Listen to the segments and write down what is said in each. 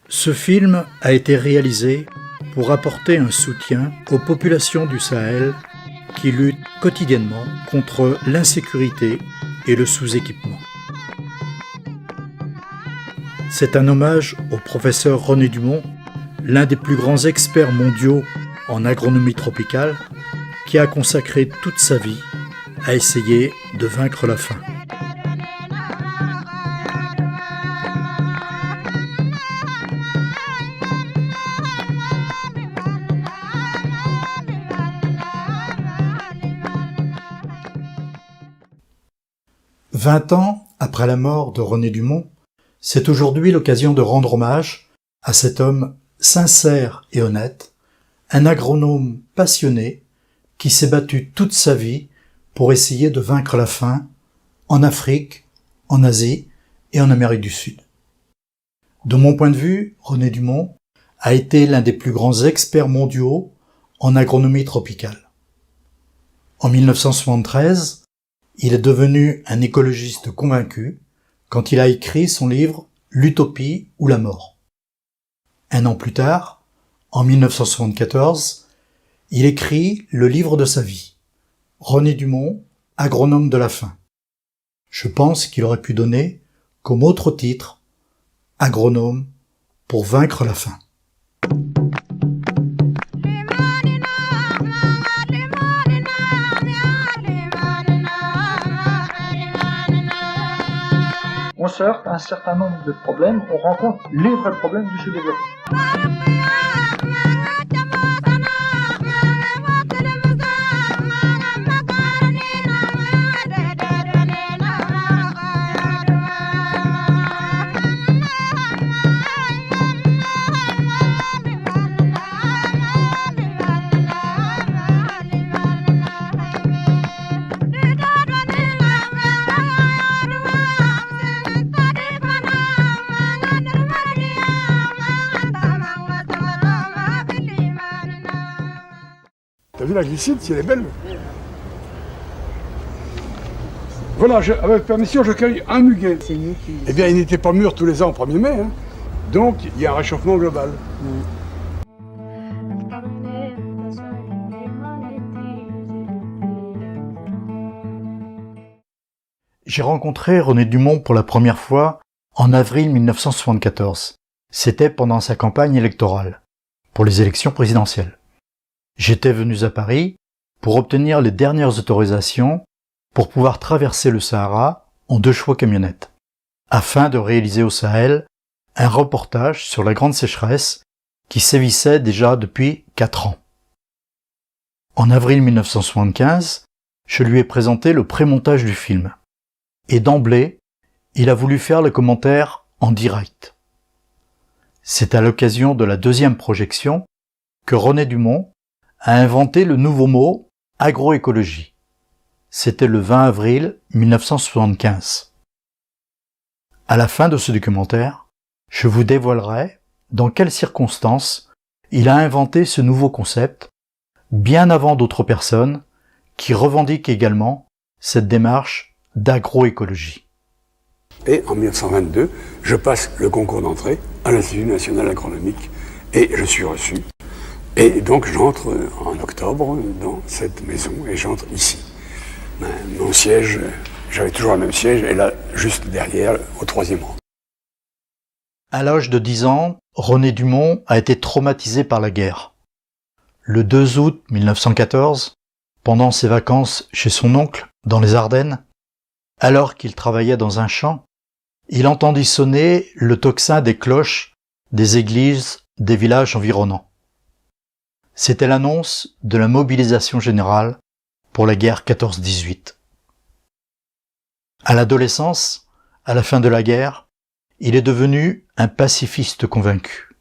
Ce film a été réalisé pour apporter un soutien aux populations du Sahel qui luttent quotidiennement contre l'insécurité et le sous-équipement. C'est un hommage au professeur René Dumont, l'un des plus grands experts mondiaux en agronomie tropicale, qui a consacré toute sa vie à essayer de vaincre la faim. « 20 ans après la mort de René Dumont, c'est aujourd'hui l'occasion de rendre hommage à cet homme sincère et honnête, un agronome passionné qui s'est battu toute sa vie pour essayer de vaincre la faim en Afrique, en Asie et en Amérique du Sud. De mon point de vue, René Dumont a été l'un des plus grands experts mondiaux en agronomie tropicale. En 1973, il est devenu un écologiste convaincu quand il a écrit son livre « L'utopie ou la mort ». Un an plus tard, en 1974, il écrit le livre de sa vie, « René Dumont, agronome de la faim ». Je pense qu'il aurait pu donner comme autre titre « Agronome pour vaincre la faim ». On se heurte à un certain nombre de problèmes, on rencontre les vrais problèmes du sous-développement. T'as vu la glycine, si elle est belle? Voilà, avec permission, je cueille un muguet. C'est nous qui... Eh bien, il n'était pas mûr tous les ans au 1er mai, hein. Donc il y a un réchauffement global. J'ai rencontré René Dumont pour la première fois en avril 1974. C'était pendant sa campagne électorale, pour les élections présidentielles. J'étais venu à Paris pour obtenir les dernières autorisations pour pouvoir traverser le Sahara en 2 chevaux camionnettes, afin de réaliser au Sahel un reportage sur la grande sécheresse qui sévissait déjà depuis 4 ans. En avril 1975, je lui ai présenté le prémontage du film. Et d'emblée, il a voulu faire le commentaire en direct. C'est à l'occasion de la 2e projection que René Dumont a inventé le nouveau mot « agroécologie ». C'était le 20 avril 1975. À la fin de ce documentaire, je vous dévoilerai dans quelles circonstances il a inventé ce nouveau concept, bien avant d'autres personnes qui revendiquent également cette démarche d'agroécologie. Et en 1922, je passe le concours d'entrée à l'Institut national agronomique et je suis reçu. Et donc j'entre en octobre dans cette maison et j'entre ici. Mon siège, j'avais toujours le même siège et là, juste derrière, au 3e rang. À l'âge de 10 ans, René Dumont a été traumatisé par la guerre. Le 2 août 1914, pendant ses vacances chez son oncle, dans les Ardennes, alors qu'il travaillait dans un champ, il entendit sonner le tocsin des cloches des églises des villages environnants. C'était l'annonce de la mobilisation générale pour la guerre 14-18. À l'adolescence, à la fin de la guerre, il est devenu un pacifiste convaincu.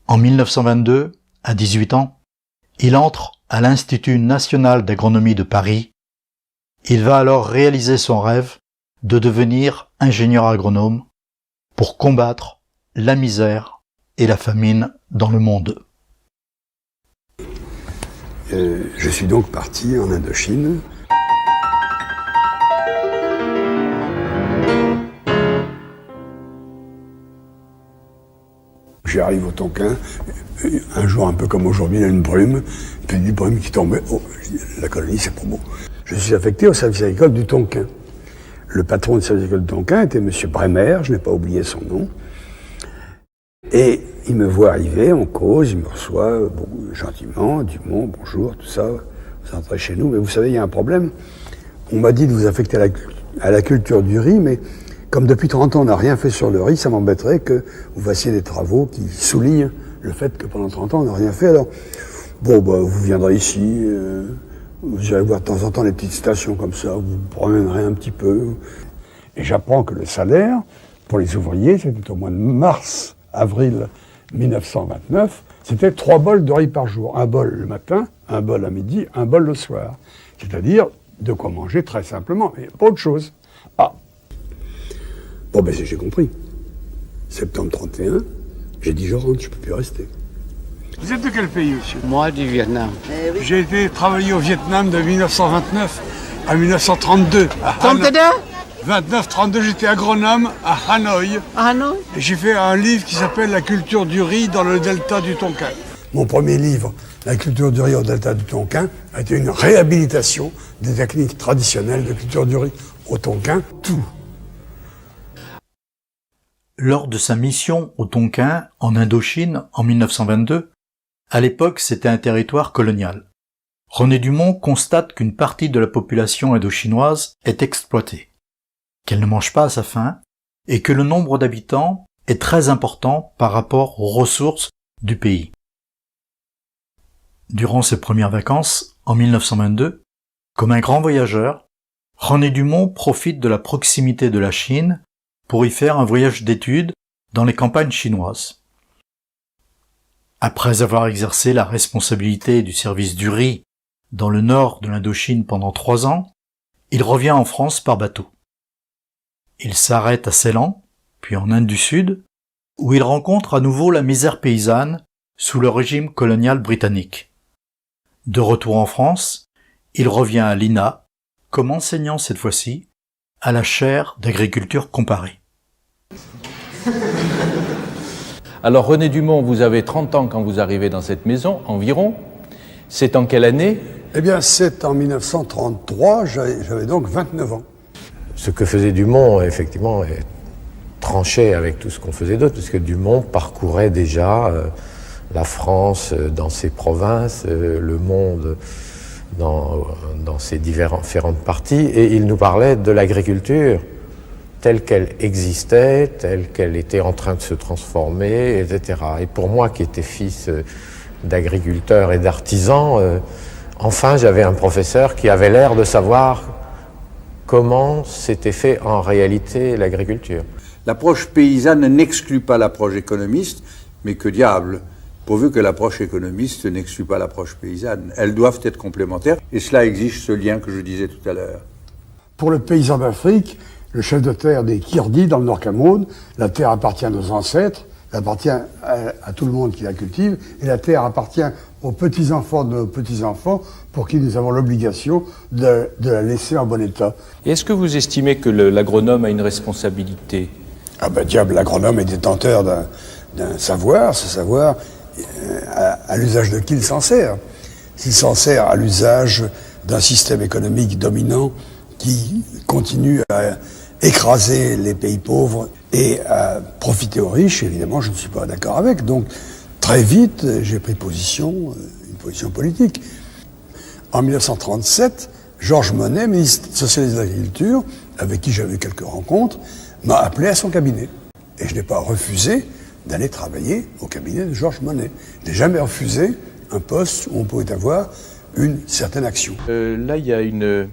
En 1922, à 18 ans, il entre à l'Institut national d'agronomie de Paris. Il va alors réaliser son rêve de devenir ingénieur agronome pour combattre la misère et la famine dans le monde. Je suis donc parti en Indochine. J'arrive au Tonkin, un jour un peu comme aujourd'hui, il y a une brume, puis une brume qui tombait. Oh, la colonie, c'est pas beau. Je suis affecté au service agricole du Tonkin. Le patron du service agricole du Tonkin était M. Bremer, je n'ai pas oublié son nom. Et il me voit arriver, on cause, il me reçoit gentiment, Dumont, bonjour, tout ça, vous entrez chez nous, mais vous savez, il y a un problème. On m'a dit de vous affecter à la culture du riz, mais comme depuis 30 ans on n'a rien fait sur le riz, ça m'embêterait que vous fassiez des travaux qui soulignent le fait que pendant 30 ans on n'a rien fait. Alors, vous viendrez ici, vous allez voir de temps en temps les petites stations comme ça, vous vous promènerez un petit peu. Et j'apprends que le salaire, pour les ouvriers, c'était au mois de mars, avril 1929, c'était 3 bols de riz par jour. Un bol le matin, un bol à midi, un bol le soir. C'est-à-dire de quoi manger très simplement, mais pas autre chose. Ah. J'ai compris. Septembre 31, j'ai dit je rentre, je ne peux plus rester. Vous êtes de quel pays, monsieur? Moi, du Vietnam. Oui. J'ai été travailler au Vietnam de 1929 à 1932. 32? 29-32, j'étais agronome à Hanoï. Ah non? Et j'ai fait un livre qui s'appelle La culture du riz dans le delta du Tonkin. Mon premier livre, La culture du riz au delta du Tonkin, a été une réhabilitation des techniques traditionnelles de culture du riz au Tonkin. Tout. Lors de sa mission au Tonkin, en Indochine, en 1922, à l'époque c'était un territoire colonial. René Dumont constate qu'une partie de la population indochinoise est exploitée, qu'elle ne mange pas à sa faim, et que le nombre d'habitants est très important par rapport aux ressources du pays. Durant ses premières vacances, en 1922, comme un grand voyageur, René Dumont profite de la proximité de la Chine pour y faire un voyage d'études dans les campagnes chinoises. Après avoir exercé la responsabilité du service du riz dans le nord de l'Indochine pendant 3 ans, il revient en France par bateau. Il s'arrête à Ceylan, puis en Inde du Sud, où il rencontre à nouveau la misère paysanne sous le régime colonial britannique. De retour en France, il revient à l'INA, comme enseignant cette fois-ci, à la chaire d'agriculture comparée. Alors René Dumont, vous avez 30 ans quand vous arrivez dans cette maison, environ. C'est en quelle année? Eh bien, c'est en 1933, j'avais donc 29 ans. Ce que faisait Dumont, effectivement, tranchait avec tout ce qu'on faisait d'autre, parce que Dumont parcourait déjà la France dans ses provinces, le monde dans ses différentes parties, et il nous parlait de l'agriculture telle qu'elle existait, telle qu'elle était en train de se transformer, etc. Et pour moi, qui étais fils d'agriculteur et d'artisan, enfin j'avais un professeur qui avait l'air de savoir comment s'était fait en réalité l'agriculture. L'approche paysanne n'exclut pas l'approche économiste, mais que diable, pourvu que l'approche économiste n'exclut pas l'approche paysanne. Elles doivent être complémentaires, et cela exige ce lien que je disais tout à l'heure. Pour le paysan d'Afrique, le chef de terre des Kirdis dans le Nord Cameroun, la terre appartient à nos ancêtres, elle appartient à tout le monde qui la cultive, et la terre appartient aux petits-enfants de nos petits-enfants pour qui nous avons l'obligation de la laisser en bon état. Et est-ce que vous estimez que l'agronome a une responsabilité? Ah ben diable, l'agronome est détenteur d'un savoir, ce savoir, à l'usage de qui il s'en sert? S'il s'en sert à l'usage d'un système économique dominant qui continue à écraser les pays pauvres et à profiter aux riches, évidemment, je ne suis pas d'accord avec. Donc, très vite, j'ai pris une position politique. En 1937, Georges Monnet, ministre socialiste de l'Agriculture, avec qui j'avais eu quelques rencontres, m'a appelé à son cabinet. Et je n'ai pas refusé d'aller travailler au cabinet de Georges Monnet. Je n'ai jamais refusé un poste où on pouvait avoir une certaine action. Là, il y a une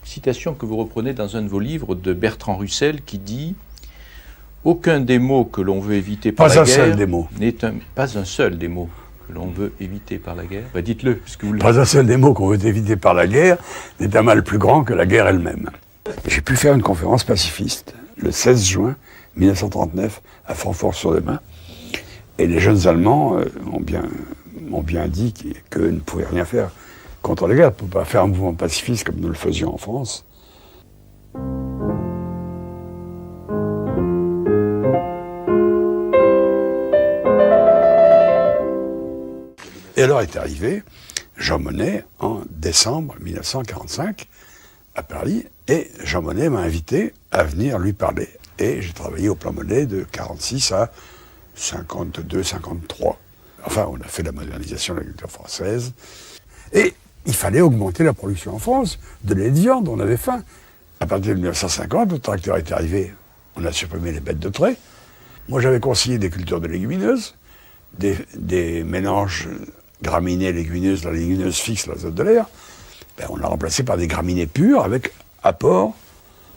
citation que vous reprenez dans un de vos livres de Bertrand Russell qui dit « Aucun des mots que l'on veut éviter par Pas la un guerre seul des mots. Pas un seul des mots que l'on veut éviter par la guerre. Bah, dites-le, puisque vous le... Pas un seul des mots qu'on veut éviter par la guerre n'est un mal plus grand que la guerre elle-même. J'ai pu faire une conférence pacifiste le 16 juin 1939 à Francfort-sur-le-Main. Et les jeunes Allemands m'ont bien dit qu'ils ne pouvaient rien faire contre la guerre. Ils ne pouvaient pas faire un mouvement pacifiste comme nous le faisions en France. Et alors est arrivé Jean Monnet en décembre 1945 à Paris, et Jean Monnet m'a invité à venir lui parler. Et j'ai travaillé au plan Monnet de 46 à 52, 53. Enfin, on a fait la modernisation de l'agriculture française. Et il fallait augmenter la production en France de lait de viande, on avait faim. À partir de 1950, le tracteur est arrivé, on a supprimé les bêtes de trait. Moi, j'avais conseillé des cultures de légumineuses, des mélanges graminées, légumineuses, la légumineuse fixe, l'azote de l'air. Ben, on l'a remplacé par des graminées pures avec apport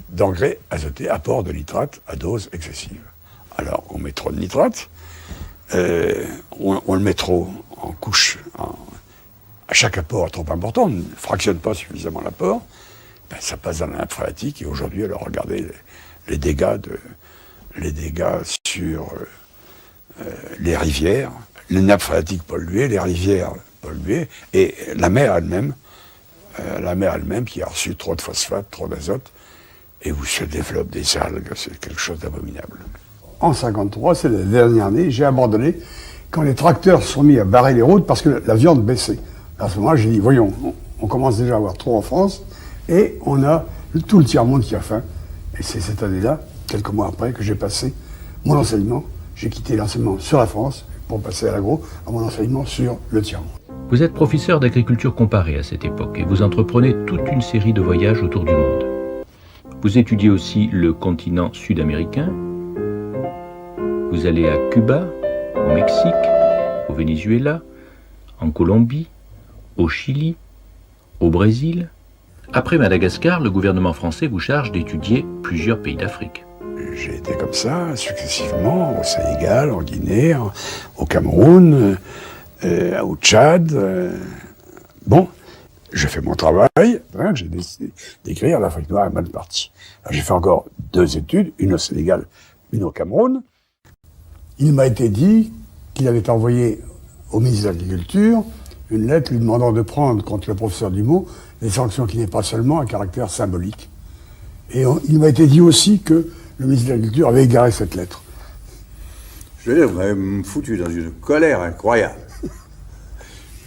d'engrais azotés, apport de nitrate à dose excessive. Alors, on met trop de nitrate, on le met trop en couche, à chaque apport trop important, on ne fractionne pas suffisamment l'apport, ben, ça passe dans la nappe phréatique, et aujourd'hui, alors regardez les dégâts sur les rivières, les nappes phréatiques polluées, les rivières polluées, et la mer elle-même qui a reçu trop de phosphate, trop d'azote, et où se développent des algues, c'est quelque chose d'abominable. En 1953, c'est la dernière année, j'ai abandonné quand les tracteurs se sont mis à barrer les routes parce que la viande baissait. À ce moment-là, j'ai dit, voyons, on commence déjà à avoir trop en France, et on a tout le tiers-monde qui a faim. Et c'est cette année-là, quelques mois après, que j'ai passé mon enseignement. J'ai quitté l'enseignement sur la France pour passer à l'agro, à mon enseignement sur le tiers-monde. Vous êtes professeur d'agriculture comparée à cette époque et vous entreprenez toute une série de voyages autour du monde. Vous étudiez aussi le continent sud-américain. Vous allez à Cuba, au Mexique, au Venezuela, en Colombie, au Chili, au Brésil. Après Madagascar, le gouvernement français vous charge d'étudier plusieurs pays d'Afrique. J'ai été comme ça, successivement, au Sénégal, en Guinée, au Cameroun, au Tchad. Bon, j'ai fait mon travail, j'ai décidé d'écrire l'Afrique noire est mal partie. J'ai fait encore 2 études, une au Sénégal, une au Cameroun. Il m'a été dit qu'il avait envoyé au ministre de l'Agriculture une lettre lui demandant de prendre contre le professeur Dumont des sanctions qui n'est pas seulement un caractère symbolique. Et il m'a été dit aussi que le ministre de l'Agriculture avait égaré cette lettre. Je veux dire, vous m'avez foutu dans une colère incroyable.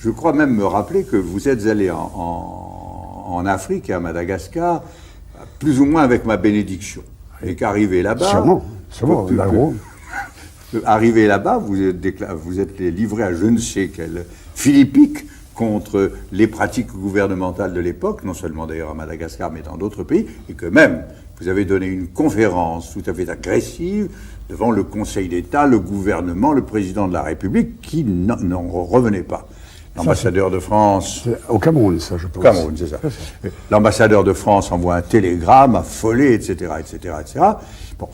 Je crois même me rappeler que vous êtes allé en Afrique et à Madagascar, plus ou moins avec ma bénédiction. Et qu'arrivé là-bas... Sûrement, l'agro. Arrivé là-bas, vous êtes livré à je ne sais quelle philippique contre les pratiques gouvernementales de l'époque, non seulement d'ailleurs à Madagascar, mais dans d'autres pays, et que même vous avez donné une conférence tout à fait agressive devant le Conseil d'État, le gouvernement, le président de la République, qui n'en revenait pas. L'ambassadeur de France... Au Cameroun, ça, je pense. Au Cameroun, c'est ça. L'ambassadeur de France envoie un télégramme affolé, etc., etc., etc. Bon,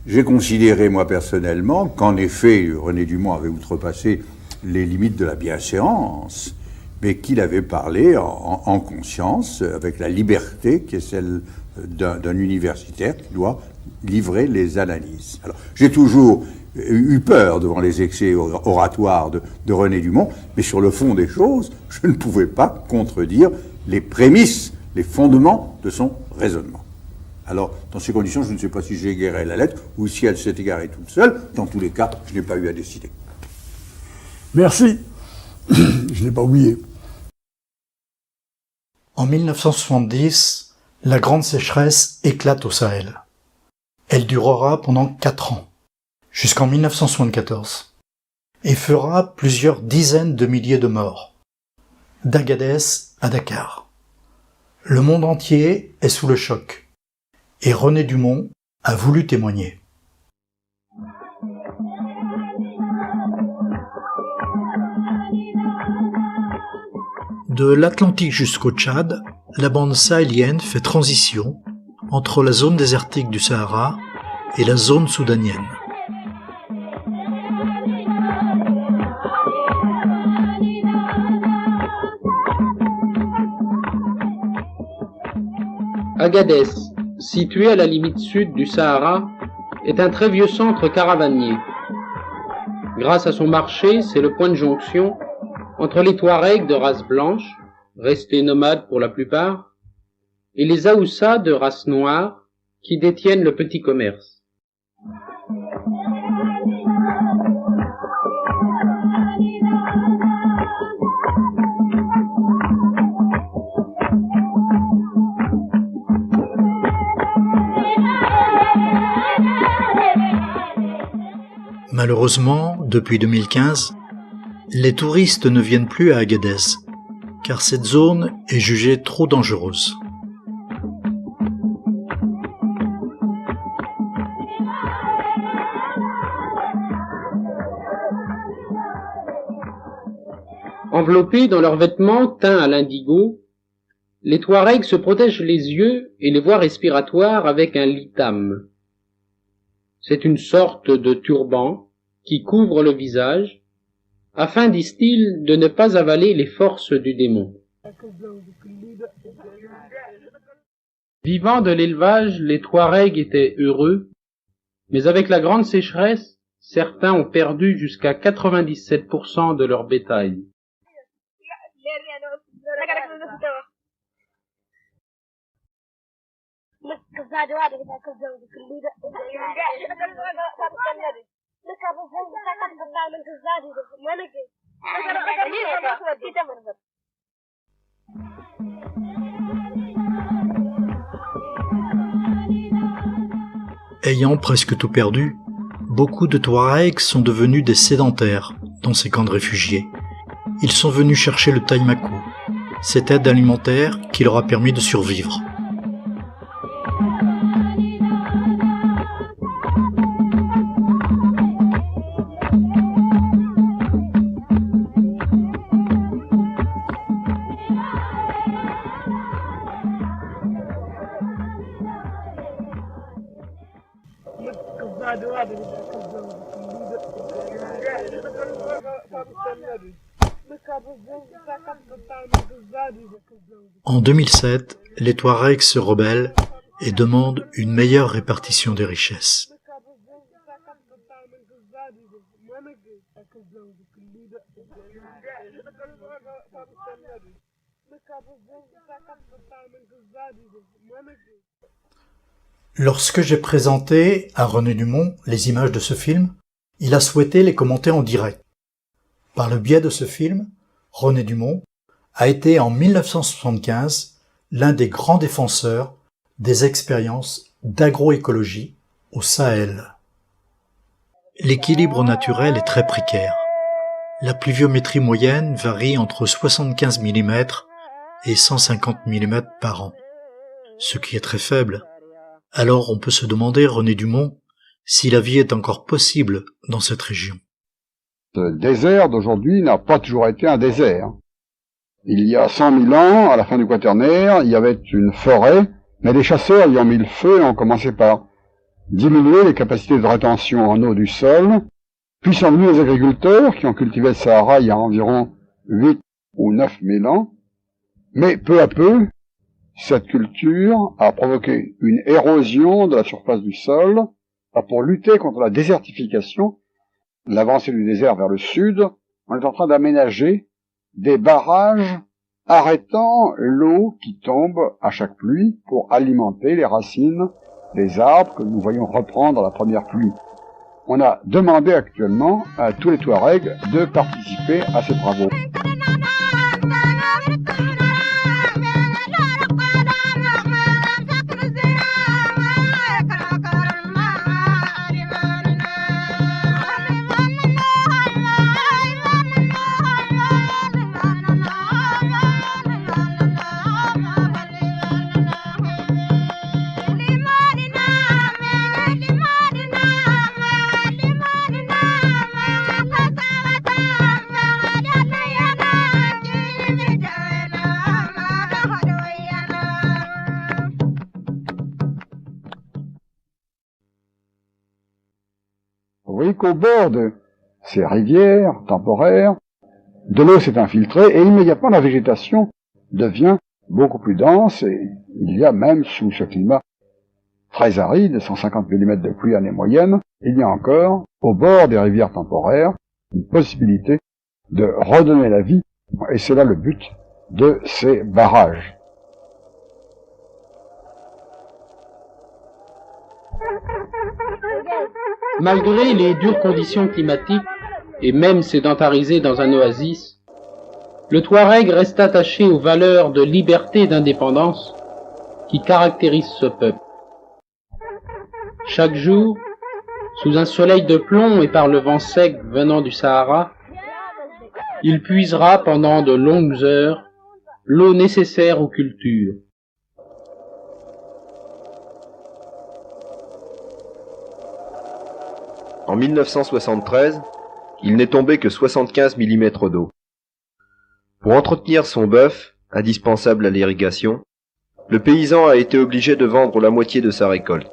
j'ai considéré, moi, personnellement, qu'en effet, René Dumont avait outrepassé les limites de la bienséance, mais qu'il avait parlé en conscience, avec la liberté qui est celle d'un universitaire qui doit livrer les analyses. Alors, j'ai toujours eu peur devant les excès oratoires de René Dumont, mais sur le fond des choses, je ne pouvais pas contredire les prémices, les fondements de son raisonnement. Alors, dans ces conditions, je ne sais pas si j'ai égaré la lettre ou si elle s'est égarée toute seule. Dans tous les cas, je n'ai pas eu à décider. Merci. Je n'ai pas oublié. En 1970, la grande sécheresse éclate au Sahel. Elle durera pendant 4 ans, jusqu'en 1974, et fera plusieurs dizaines de milliers de morts, d'Agadez à Dakar. Le monde entier est sous le choc, et René Dumont a voulu témoigner. De l'Atlantique jusqu'au Tchad, la bande sahélienne fait transition entre la zone désertique du Sahara et la zone soudanienne. Agadez, situé à la limite sud du Sahara, est un très vieux centre caravanier. Grâce à son marché, c'est le point de jonction entre les Touaregs de race blanche, restés nomades pour la plupart, et les Aoussa de race noire, qui détiennent le petit commerce. Malheureusement, depuis 2015, les touristes ne viennent plus à Agadez, car cette zone est jugée trop dangereuse. Enveloppés dans leurs vêtements teints à l'indigo, les Touaregs se protègent les yeux et les voies respiratoires avec un litam. C'est une sorte de turban qui couvre le visage, afin, disent-ils, de ne pas avaler les forces du démon. Vivant de l'élevage, les Touaregs étaient heureux, mais avec la grande sécheresse, certains ont perdu jusqu'à 97% de leur bétail. Ayant presque tout perdu, beaucoup de Touaregs sont devenus des sédentaires dans ces camps de réfugiés. Ils sont venus chercher le taïmakou, cette aide alimentaire qui leur a permis de survivre. En 2007, les Touaregs se rebellent et demandent une meilleure répartition des richesses. Lorsque j'ai présenté à René Dumont les images de ce film, il a souhaité les commenter en direct. Par le biais de ce film, René Dumont a été en 1975 l'un des grands défenseurs des expériences d'agroécologie au Sahel. L'équilibre naturel est très précaire. La pluviométrie moyenne varie entre 75 mm et 150 mm par an, ce qui est très faible. Alors on peut se demander, René Dumont, si la vie est encore possible dans cette région. Le désert d'aujourd'hui n'a pas toujours été un désert. Il y a 100 000 ans, à la fin du Quaternaire, il y avait une forêt, mais les chasseurs ayant mis le feu ont commencé par diminuer les capacités de rétention en eau du sol, puis sont venus les agriculteurs qui ont cultivé le Sahara il y a environ 8 ou 9 000 ans, mais peu à peu, cette culture a provoqué une érosion de la surface du sol. Pour lutter contre la désertification, l'avancée du désert vers le sud, on est en train d'aménager des barrages arrêtant l'eau qui tombe à chaque pluie pour alimenter les racines des arbres que nous voyons reprendre la première pluie. On a demandé actuellement à tous les Touaregs de participer à ces travaux. Vous voyez qu'au bord de ces rivières temporaires, de l'eau s'est infiltrée et immédiatement la végétation devient beaucoup plus dense et il y a même sous ce climat très aride, 150 mm de pluie année moyenne, il y a encore, au bord des rivières temporaires, une possibilité de redonner la vie, et c'est là le but de ces barrages. Malgré les dures conditions climatiques, et même sédentarisé dans un oasis, le Touareg reste attaché aux valeurs de liberté et d'indépendance qui caractérisent ce peuple. Chaque jour, sous un soleil de plomb et par le vent sec venant du Sahara, il puisera pendant de longues heures l'eau nécessaire aux cultures. En 1973, il n'est tombé que 75 mm d'eau. Pour entretenir son bœuf, indispensable à l'irrigation, le paysan a été obligé de vendre la moitié de sa récolte.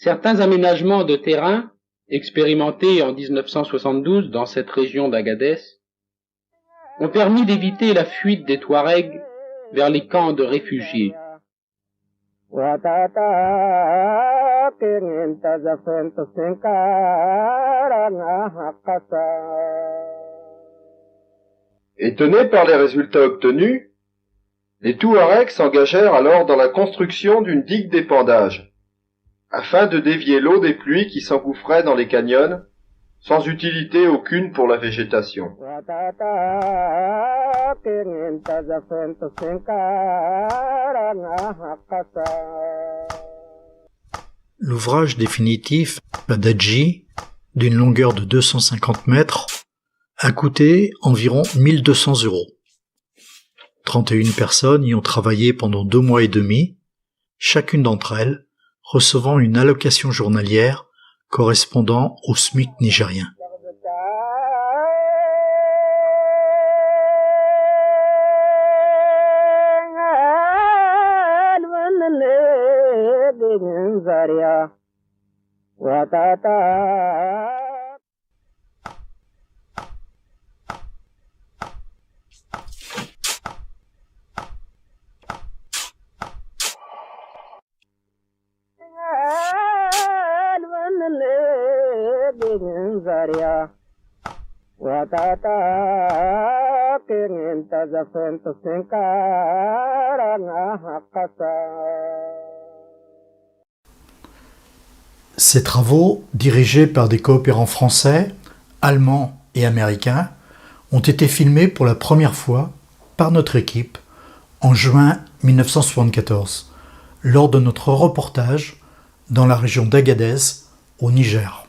Certains aménagements de terrain, expérimentés en 1972 dans cette région d'Agadez, ont permis d'éviter la fuite des Touaregs vers les camps de réfugiés. Étonnés par les résultats obtenus, les Touaregs s'engagèrent alors dans la construction d'une digue d'épandage, afin de dévier l'eau des pluies qui s'engouffraient dans les canyons, sans utilité aucune pour la végétation. L'ouvrage définitif, Badaji, d'une longueur de 250 mètres, a coûté environ 1200 €. 31 personnes y ont travaillé pendant 2 mois et demi, chacune d'entre elles recevant une allocation journalière correspondant au SMIC nigérien. Ces travaux, dirigés par des coopérants français, allemands et américains, ont été filmés pour la première fois par notre équipe en juin 1974, lors de notre reportage dans la région d'Agadez, au Niger.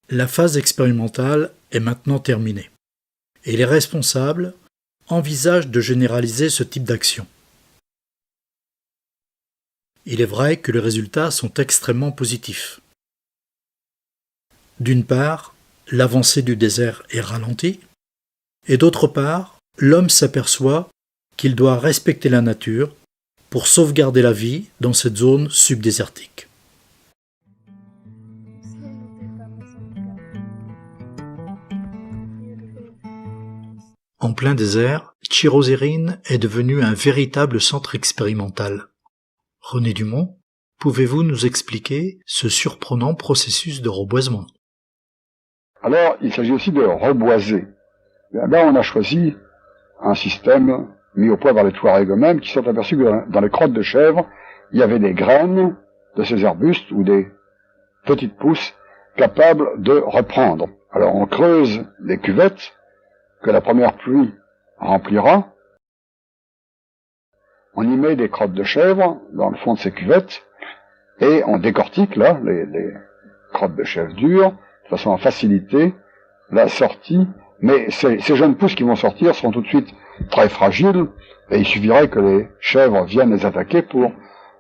La phase expérimentale est maintenant terminée et les responsables envisagent de généraliser ce type d'action. Il est vrai que les résultats sont extrêmement positifs. D'une part, l'avancée du désert est ralentie, et d'autre part, l'homme s'aperçoit qu'il doit respecter la nature pour sauvegarder la vie dans cette zone subdésertique. En plein désert, Chirozérine est devenu un véritable centre expérimental. René Dumont, pouvez-vous nous expliquer ce surprenant processus de reboisement? Alors, il s'agit aussi de reboiser. Là, on a choisi un système mis au point par les Touaregs eux-mêmes qui sont aperçus que dans les crottes de chèvre, il y avait des graines de ces arbustes ou des petites pousses capables de reprendre. Alors, on creuse des cuvettes que la première pluie remplira. On y met des crottes de chèvre dans le fond de ces cuvettes et on décortique là les crottes de chèvre dures de façon à faciliter la sortie. Mais ces jeunes pousses qui vont sortir seront tout de suite très fragiles et il suffirait que les chèvres viennent les attaquer pour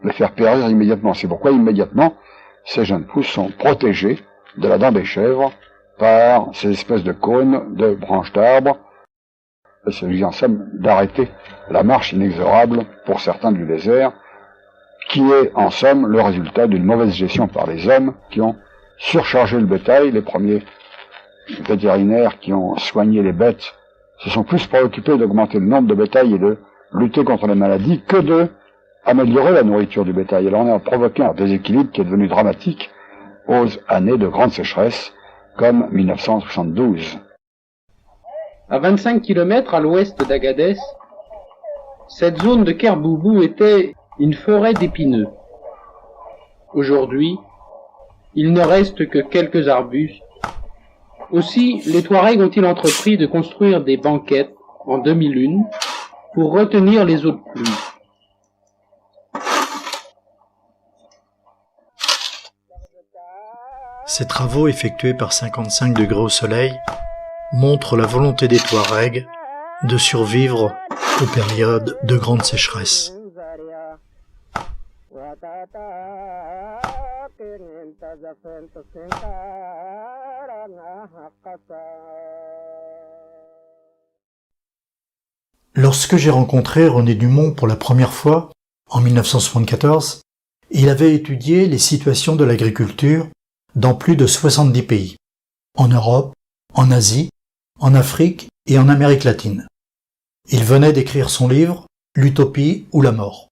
les faire périr immédiatement. C'est pourquoi immédiatement ces jeunes pousses sont protégées de la dent des chèvres par ces espèces de cônes de branches d'arbres. Il s'agit en somme d'arrêter la marche inexorable pour certains du désert, qui est en somme le résultat d'une mauvaise gestion par les hommes qui ont surchargé le bétail. Les premiers vétérinaires qui ont soigné les bêtes se sont plus préoccupés d'augmenter le nombre de bétail et de lutter contre les maladies que de améliorer la nourriture du bétail. Alors on a provoqué un déséquilibre qui est devenu dramatique aux années de grande sécheresse comme 1972. À 25 km à l'ouest d'Agadez, cette zone de Kerboubou était une forêt d'épineux. Aujourd'hui, il ne reste que quelques arbustes. Aussi, les Touaregs ont-ils entrepris de construire des banquettes en 2001 pour retenir les eaux de pluie. Ces travaux effectués par 55 degrés au soleil montrent la volonté des Touaregs de survivre aux périodes de grande sécheresse. Lorsque j'ai rencontré René Dumont pour la première fois, en 1974, il avait étudié les situations de l'agriculture dans plus de 70 pays, en Europe, en Asie, en Afrique et en Amérique latine. Il venait d'écrire son livre « L'utopie ou la mort ».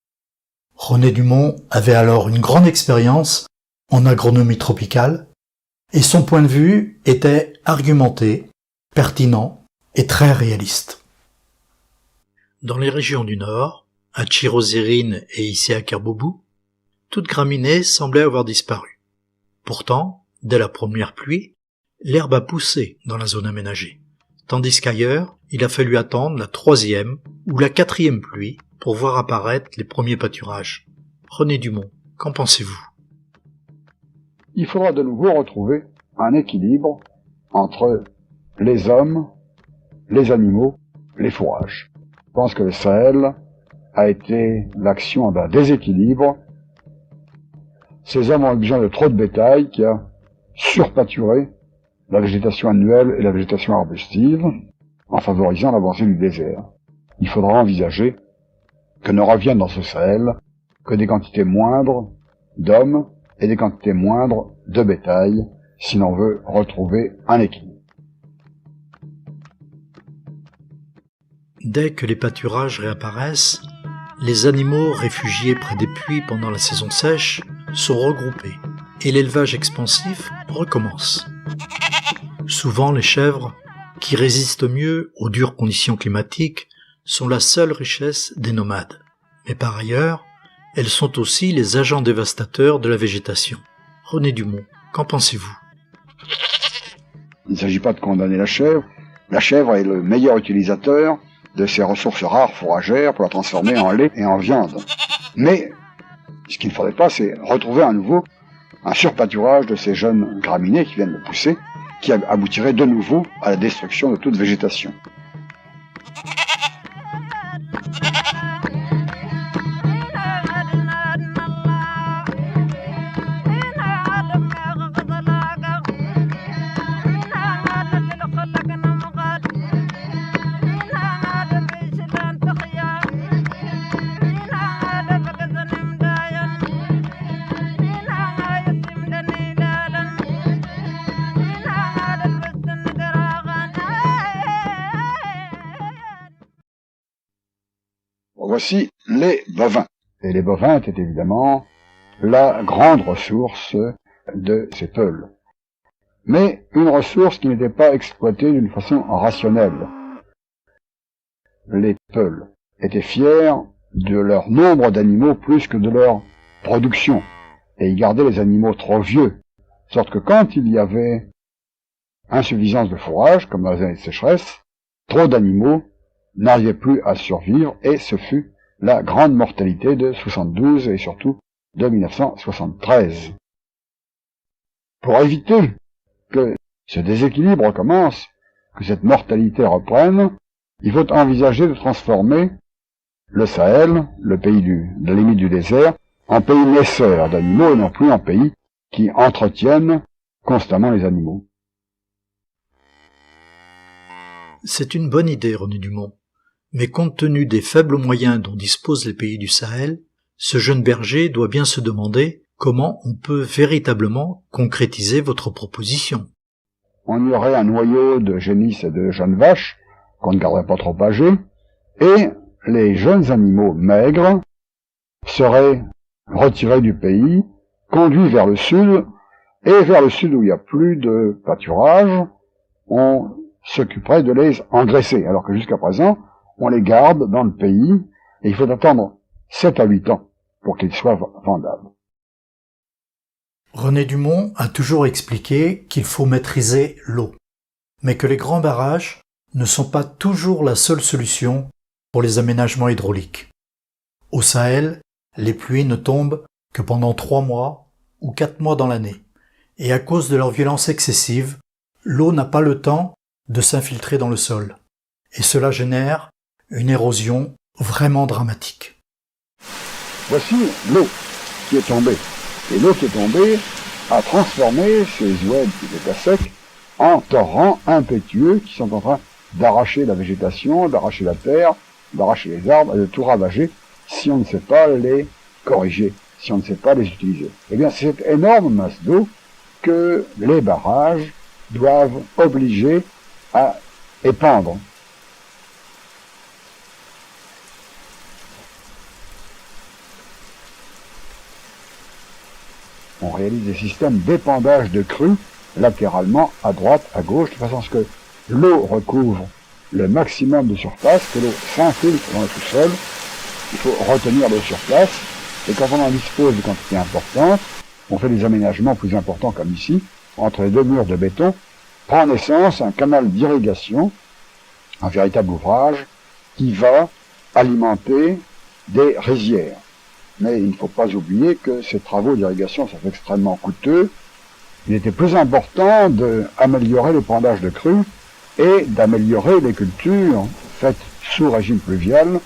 René Dumont avait alors une grande expérience en agronomie tropicale et son point de vue était argumenté, pertinent et très réaliste. Dans les régions du Nord, à Chirozérine et ici à Kerboubou, toute graminée semblait avoir disparu. Pourtant, dès la première pluie, l'herbe a poussé dans la zone aménagée, tandis qu'ailleurs, il a fallu attendre la 3e ou la 4e pluie pour voir apparaître les premiers pâturages. René Dumont, qu'en pensez-vous? Il faudra de nouveau retrouver un équilibre entre les hommes, les animaux, les fourrages. Je pense que le Sahel a été l'action d'un déséquilibre. Ces hommes ont eu besoin de trop de bétail qui a surpâturé la végétation annuelle et la végétation arbustive en favorisant l'avancée du désert. Il faudra envisager que ne reviennent dans ce Sahel que des quantités moindres d'hommes et des quantités moindres de bétail si l'on veut retrouver un équilibre. Dès que les pâturages réapparaissent, les animaux réfugiés près des puits pendant la saison sèche sont regroupés et l'élevage expansif recommence. Souvent, les chèvres, qui résistent mieux aux dures conditions climatiques, sont la seule richesse des nomades. Mais par ailleurs, elles sont aussi les agents dévastateurs de la végétation. René Dumont, qu'en pensez-vous? Il ne s'agit pas de condamner la chèvre. La chèvre est le meilleur utilisateur de ces ressources rares fourragères pour la transformer en lait et en viande. Mais ce qu'il ne faudrait pas, c'est retrouver à nouveau un surpâturage de ces jeunes graminées qui viennent de pousser qui aboutirait de nouveau à la destruction de toute végétation. Voici les bovins. Et les bovins étaient évidemment la grande ressource de ces peuples. Mais une ressource qui n'était pas exploitée d'une façon rationnelle. Les peuples étaient fiers de leur nombre d'animaux plus que de leur production. Et ils gardaient les animaux trop vieux. De sorte que quand il y avait insuffisance de fourrage, comme dans les années de sécheresse, trop d'animaux n'arrivaient plus à survivre, et ce fut la grande mortalité de 72 et surtout de 1973. Pour éviter que ce déséquilibre commence, que cette mortalité reprenne, il faut envisager de transformer le Sahel, le pays de la limite du désert, en pays naisseur d'animaux et non plus en pays qui entretiennent constamment les animaux. C'est une bonne idée, René Dumont. Mais compte tenu des faibles moyens dont disposent les pays du Sahel, ce jeune berger doit bien se demander comment on peut véritablement concrétiser votre proposition. On y aurait un noyau de génisses et de jeunes vaches, qu'on ne garderait pas trop âgés, et les jeunes animaux maigres seraient retirés du pays, conduits vers le sud, et vers le sud où il n'y a plus de pâturage, on s'occuperait de les engraisser, alors que jusqu'à présent, on les garde dans le pays, et il faut attendre 7 à 8 ans pour qu'ils soient vendables. René Dumont a toujours expliqué qu'il faut maîtriser l'eau, mais que les grands barrages ne sont pas toujours la seule solution pour les aménagements hydrauliques. Au Sahel, les pluies ne tombent que pendant 3 mois ou 4 mois dans l'année, et à cause de leur violence excessive, l'eau n'a pas le temps de s'infiltrer dans le sol, et cela génère une érosion vraiment dramatique. Voici l'eau qui est tombée. Et l'eau qui est tombée a transformé ces oueds qui étaient à sec en torrents impétueux qui sont en train d'arracher la végétation, d'arracher la terre, d'arracher les arbres et de tout ravager si on ne sait pas les corriger, si on ne sait pas les utiliser. Eh bien, c'est cette énorme masse d'eau que les barrages doivent obliger à épandre. On réalise des systèmes d'épandage de crues latéralement, à droite, à gauche, de façon à ce que l'eau recouvre le maximum de surface, que l'eau s'infiltre dans le sous-sol. Il faut retenir l'eau sur place, et quand on en dispose de quantités importantes, on fait des aménagements plus importants comme ici, entre les deux murs de béton, prend naissance un canal d'irrigation, un véritable ouvrage, qui va alimenter des rizières. Mais il ne faut pas oublier que ces travaux d'irrigation sont extrêmement coûteux. Il était plus important d'améliorer l'épandage de crues et d'améliorer les cultures faites sous régime pluvial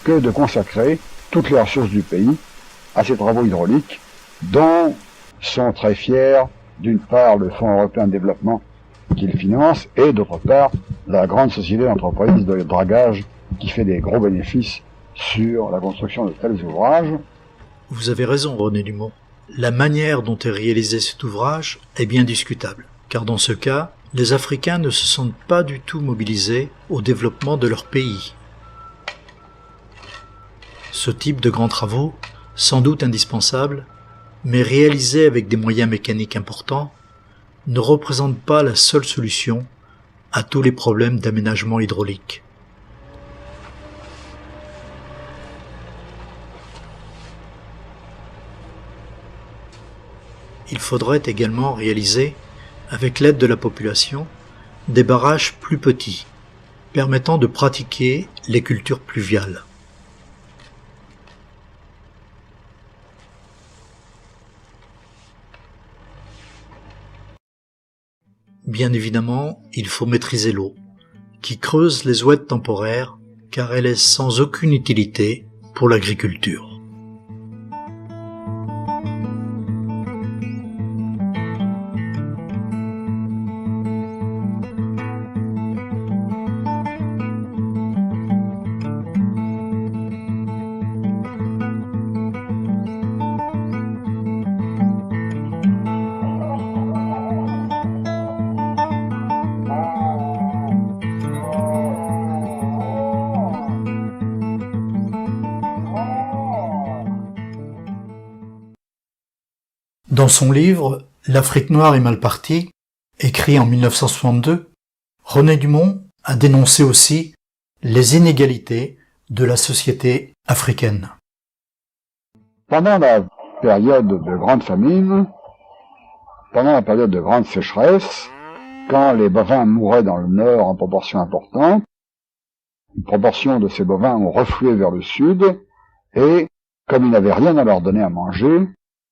que de consacrer toutes les ressources du pays à ces travaux hydrauliques dont sont très fiers, d'une part, le Fonds européen de développement qu'il finance et d'autre part, la grande société d'entreprise de dragage qui fait des gros bénéfices sur la construction de tels ouvrages. Vous avez raison, René Dumont. La manière dont est réalisé cet ouvrage est bien discutable, car dans ce cas, les Africains ne se sentent pas du tout mobilisés au développement de leur pays. Ce type de grands travaux, sans doute indispensables, mais réalisés avec des moyens mécaniques importants, ne représente pas la seule solution à tous les problèmes d'aménagement hydraulique. Il faudrait également réaliser, avec l'aide de la population, des barrages plus petits, permettant de pratiquer les cultures pluviales. bien évidemment, il faut maîtriser l'eau, qui creuse les oueds temporaires car elle est sans aucune utilité pour l'agriculture. Dans son livre « L'Afrique noire est mal partie », écrit en 1962, René Dumont a dénoncé aussi les inégalités de la société africaine. Pendant la période de grande famine, pendant la période de grande sécheresse, quand les bovins mouraient dans le nord en proportion importante, une proportion de ces bovins ont reflué vers le sud, et comme ils n'avaient rien à leur donner à manger,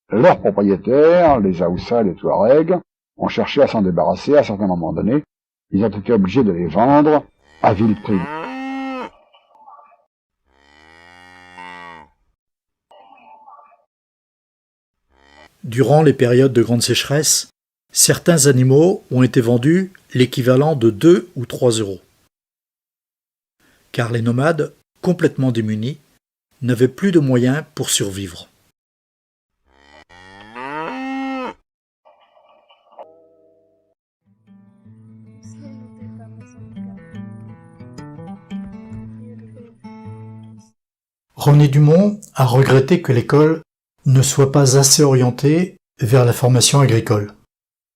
leurs propriétaires, les Haoussa, les Touaregs, ont cherché à s'en débarrasser à un certain moment donné. Ils ont été obligés de les vendre à vil prix. Durant les périodes de grande sécheresse, certains animaux ont été vendus l'équivalent de 2 ou 3 euros. Car les nomades, complètement démunis, n'avaient plus de moyens pour survivre. René Dumont a regretté que l'école ne soit pas assez orientée vers la formation agricole,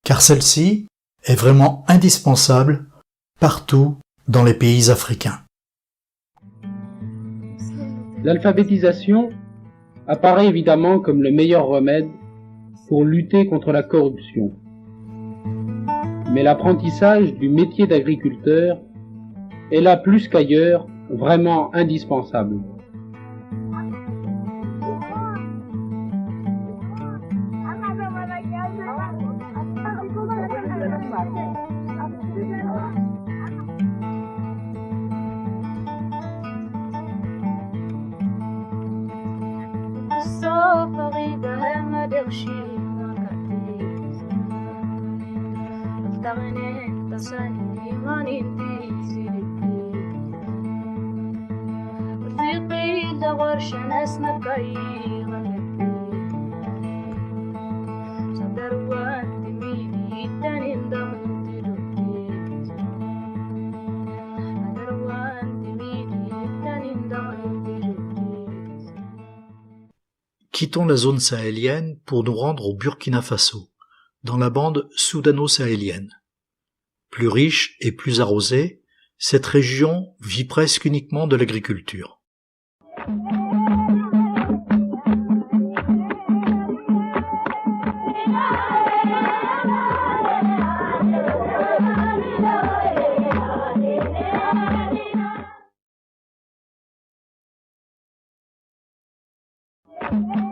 car celle-ci est vraiment indispensable partout dans les pays africains. L'alphabétisation apparaît évidemment comme le meilleur remède pour lutter contre la corruption. Mais l'apprentissage du métier d'agriculteur est là plus qu'ailleurs vraiment indispensable. Quittons la zone sahélienne pour nous rendre au Burkina Faso, dans la bande soudano-sahélienne. Plus riche et plus arrosée, cette région vit presque uniquement de l'agriculture.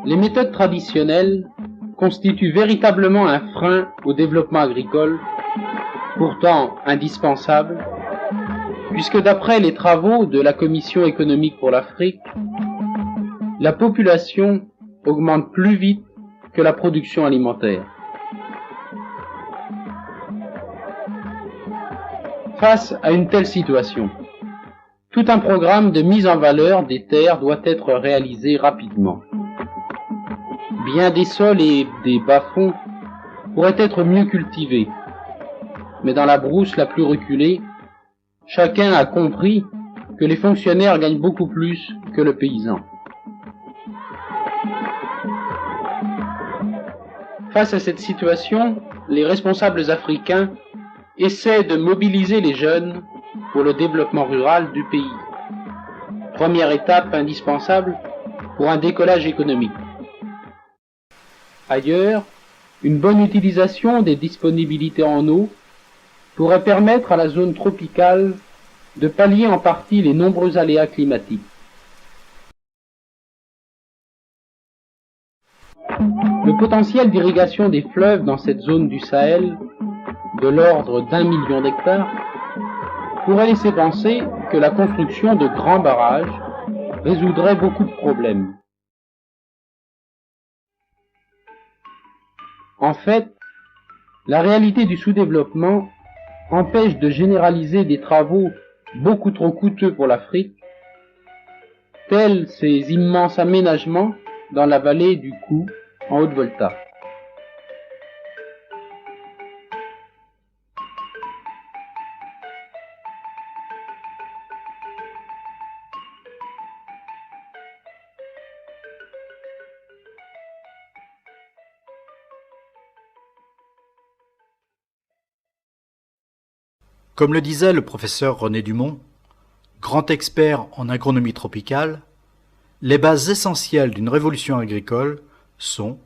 Les méthodes traditionnelles constituent véritablement un frein au développement agricole, pourtant indispensable, puisque d'après les travaux de la Commission économique pour l'Afrique, la population augmente plus vite que la production alimentaire. Face à une telle situation, tout un programme de mise en valeur des terres doit être réalisé rapidement. Bien des sols et des bas-fonds pourraient être mieux cultivés, mais dans la brousse la plus reculée, chacun a compris que les fonctionnaires gagnent beaucoup plus que le paysan. Face à cette situation, les responsables africains essaient de mobiliser les jeunes pour le développement rural du pays. Première étape indispensable pour un décollage économique. Ailleurs, une bonne utilisation des disponibilités en eau pourrait permettre à la zone tropicale de pallier en partie les nombreux aléas climatiques. Le potentiel d'irrigation des fleuves dans cette zone du Sahel de l'ordre d'1 million d'hectares, pourrait laisser penser que la construction de grands barrages résoudrait beaucoup de problèmes. En fait, la réalité du sous-développement empêche de généraliser des travaux beaucoup trop coûteux pour l'Afrique, tels ces immenses aménagements dans la vallée du Kou, en Haute-Volta. Comme le disait le professeur René Dumont, grand expert en agronomie tropicale, les bases essentielles d'une révolution agricole sont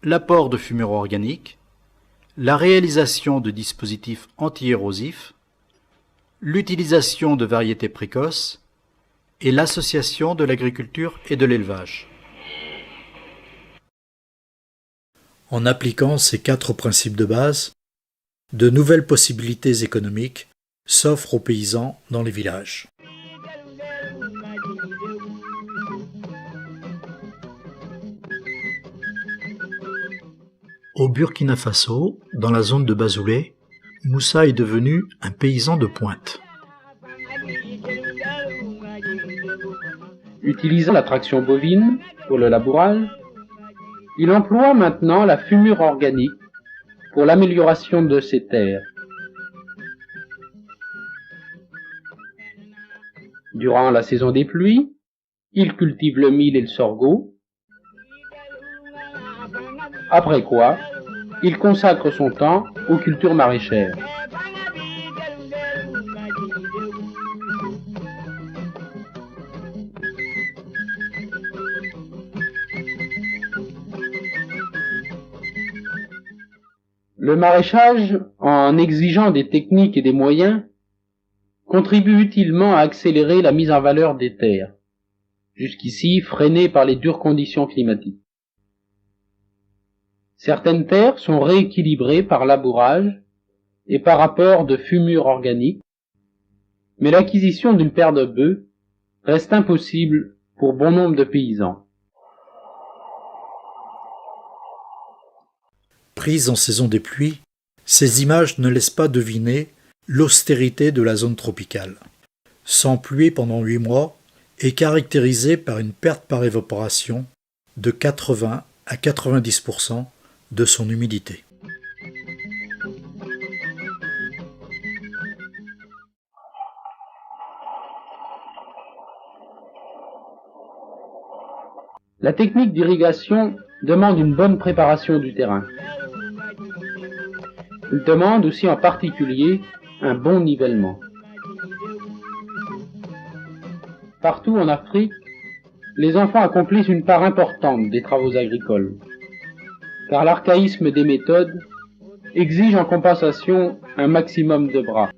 l'apport de fumure organique, la réalisation de dispositifs anti-érosifs, l'utilisation de variétés précoces et l'association de l'agriculture et de l'élevage. En appliquant ces 4 principes de base, de nouvelles possibilités économiques s'offrent aux paysans dans les villages. Au Burkina Faso, dans la zone de Bazoulé, Moussa est devenu un paysan de pointe. Utilisant la traction bovine pour le labourage, il emploie maintenant la fumure organique pour l'amélioration de ses terres. Durant la saison des pluies, il cultive le mil et le sorgho, après quoi, il consacre son temps aux cultures maraîchères. Le maraîchage, en exigeant des techniques et des moyens, contribue utilement à accélérer la mise en valeur des terres, jusqu'ici freinées par les dures conditions climatiques. Certaines terres sont rééquilibrées par labourage et par apport de fumure organique, mais l'acquisition d'une paire de bœufs reste impossible pour bon nombre de paysans. Prises en saison des pluies, ces images ne laissent pas deviner l'austérité de la zone tropicale. Sans pluie pendant 8 mois est caractérisée par une perte par évaporation de 80 à 90% de son humidité. La technique d'irrigation demande une bonne préparation du terrain. Il demande aussi en particulier un bon nivellement. Partout en Afrique, les enfants accomplissent une part importante des travaux agricoles, car l'archaïsme des méthodes exige en compensation un maximum de bras.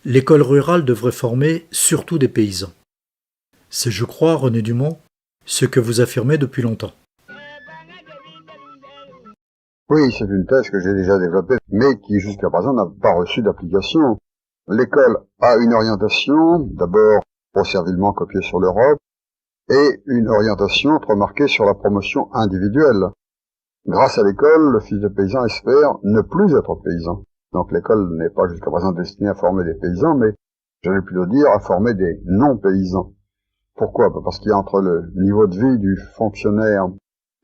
L'école rurale devrait former surtout des paysans. C'est, je crois, René Dumont, ce que vous affirmez depuis longtemps. Oui, c'est une thèse que j'ai déjà développée, mais qui jusqu'à présent n'a pas reçu d'application. L'école a une orientation, d'abord trop servilement copiée sur l'Europe, et une orientation trop marquée sur la promotion individuelle. Grâce à l'école, le fils de paysan espère ne plus être paysan. Donc l'école n'est pas jusqu'à présent destinée à former des paysans, mais j'allais plutôt dire à former des non-paysans. Pourquoi? Parce qu'il y a entre le niveau de vie du fonctionnaire,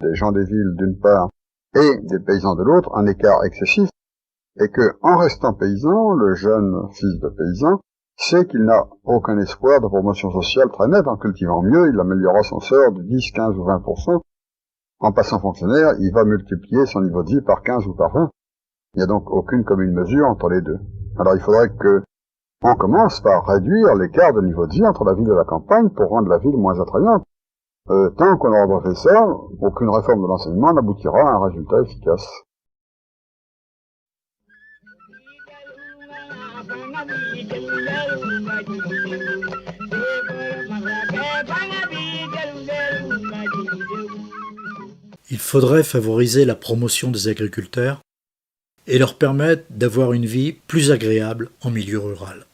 des gens des villes d'une part, et des paysans de l'autre, un écart excessif, et que, en restant paysan, le jeune fils de paysan sait qu'il n'a aucun espoir de promotion sociale très nette. En cultivant mieux, il améliorera son sort de 10, 15 ou 20%. En passant fonctionnaire, il va multiplier son niveau de vie par 15 ou par 20. Il n'y a donc aucune commune mesure entre les deux. Alors il faudrait que on commence par réduire l'écart de niveau de vie entre la ville et la campagne pour rendre la ville moins attrayante. Tant qu'on n'aura pas fait ça, aucune réforme de l'enseignement n'aboutira à un résultat efficace. Il Il faudrait favoriser la promotion des agriculteurs et leur permettre d'avoir une vie plus agréable en milieu rural.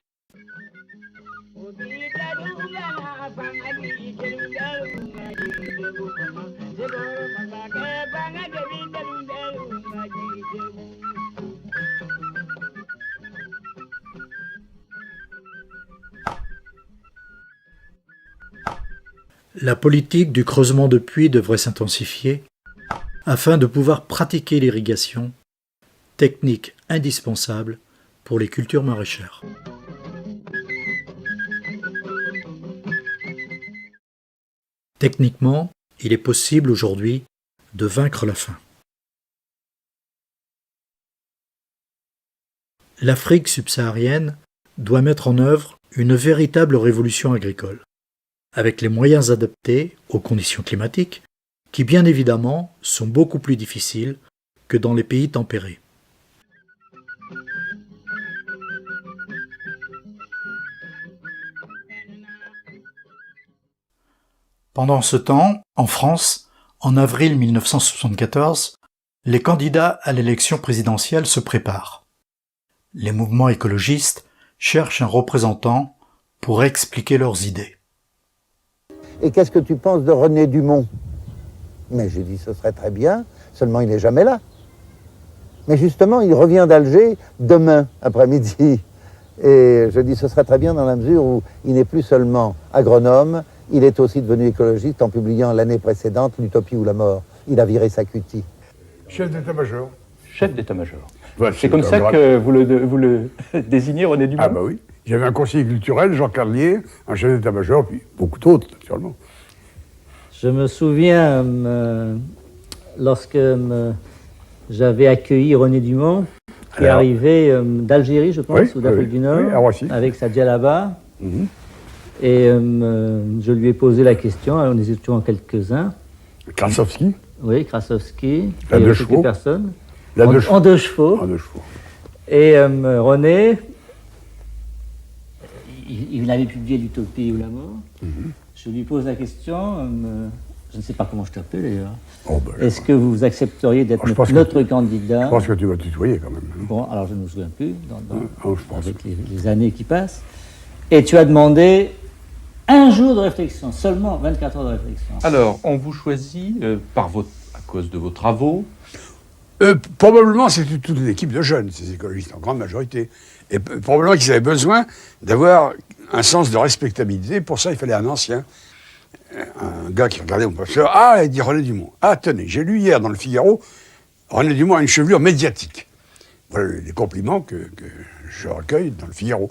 La politique du creusement de puits devrait s'intensifier afin de pouvoir pratiquer l'irrigation, technique indispensable pour les cultures maraîchères. Techniquement, il est possible aujourd'hui de vaincre la faim. L'Afrique subsaharienne doit mettre en œuvre une véritable révolution agricole, avec les moyens adaptés aux conditions climatiques, qui bien évidemment sont beaucoup plus difficiles que dans les pays tempérés. Pendant ce temps, en France, en avril 1974, les candidats à l'élection présidentielle se préparent. Les mouvements écologistes cherchent un représentant pour expliquer leurs idées. Et qu'est-ce que tu penses de René Dumont? Mais j'ai dit, ce serait très bien, seulement il n'est jamais là. Mais justement, il revient d'Alger demain après-midi. Et je dis, ce serait très bien dans la mesure où il n'est plus seulement agronome, il est aussi devenu écologiste en publiant l'année précédente L'Utopie ou la mort. Il a viré sa cutie. Chef d'état-major. Chef d'état-major. Voilà, c'est comme ça que vous le désignez, René Dumont? Ah bah oui. J'avais un conseiller culturel, Jean Carlier, un chef d'état-major, puis beaucoup d'autres, naturellement. Je me souviens, lorsque j'avais accueilli René Dumont, qui est arrivé d'Algérie, je pense, oui, ou d'Afrique du Nord, avec sa djellaba. Et je lui ai posé la question, alors nous étions quelques-uns. Krasovski. Oui, Krasovski. La il y deux avait chevaux. quelques personnes. La deux en deux chevaux. En deux chevaux. Et René, il avait publié L'Utopie ou la mort. Je lui pose la question, je ne sais pas comment je t'appelle d'ailleurs. Oh, ben, est-ce que vous accepteriez d'être notre candidat? Je pense que tu vas tutoyer quand même. Bon, alors je ne me souviens plus, avec les années qui passent. Et tu as demandé un jour de réflexion, seulement 24 heures de réflexion. Alors, on vous choisit à cause de vos travaux? Probablement, c'était toute une équipe de jeunes, ces écologistes, en grande majorité. Et probablement qu'ils avaient besoin d'avoir un sens de respectabilité. Pour ça, il fallait un ancien. Un gars qui regardait mon professeur. Ah, il dit René Dumont. Ah, tenez, j'ai lu hier dans le Figaro, René Dumont a une chevelure médiatique. Voilà les compliments que je recueille dans le Figaro.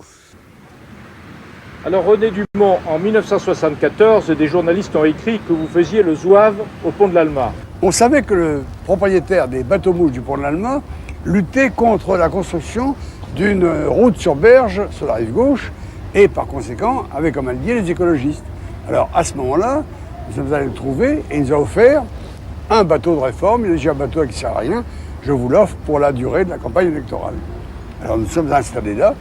Alors René Dumont, en 1974, des journalistes ont écrit que vous faisiez le zouave au pont de l'Alma. On savait que le propriétaire des bateaux-mouches du pont de l'Alma luttait contre la construction d'une route sur berge, sur la rive gauche, et par conséquent avait comme alliés les écologistes. Alors à ce moment-là, nous sommes allés le trouver et il nous a offert un bateau de réforme. Il a dit un bateau qui ne sert à rien, je vous l'offre pour la durée de la campagne électorale. Alors nous sommes installés là,